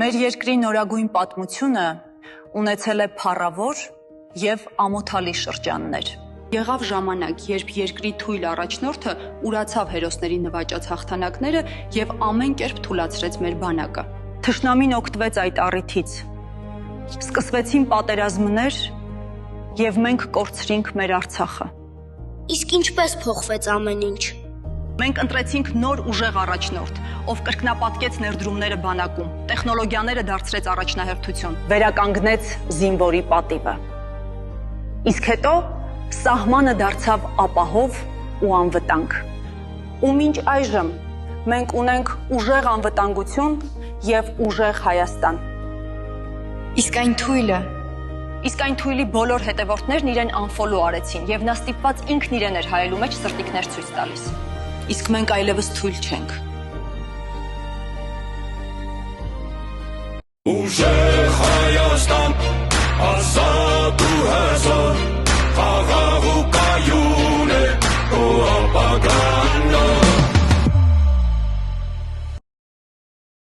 Մեր երկրի նորագույն պատմությունը ունեցել է փառավոր եւ ամոթալի շրջաններ։ Եղավ ժամանակ, երբ երկրի թույլ առաջնորդը ուրացավ հերոսների նվաճած հաղթանակները եւ ամեն կերպ թուլացրեց մեր բանակը։ Թշնամին օգտվեց այդ առիթից։ Սկսվեցին պատերազմներ եւ մենք կորցրինք մեր Արցախը։ Իսկ ինչպես փոխվեց ամեն ինչ։ Մենք ընտրեցինք նոր ուժեղ առաջնորդ, ով կրկնապատկեց ներդրումները բանակում, տեխնոլոգիաները դարձրեց առաջնահերթություն, վերականգնեց զինվորի պատիվը։ Իսկ հետո սահմանը դարձավ ապահով ու անվտանգ։ Ու մինչ այժմ մենք ունենք ուժեղ անվտանգություն եւ ուժեղ Հայաստան։ Իսկ այն թույլի բոլոր հետևորդներն իրեն անֆոլո արեցին եւ նա ստիպված ինքն իրեն էր հայելու մեջ սրտիկներ ցույց տալիս։ Իսկ մենք այլևս թույլ չենք։ Ուժեղ Հայաստան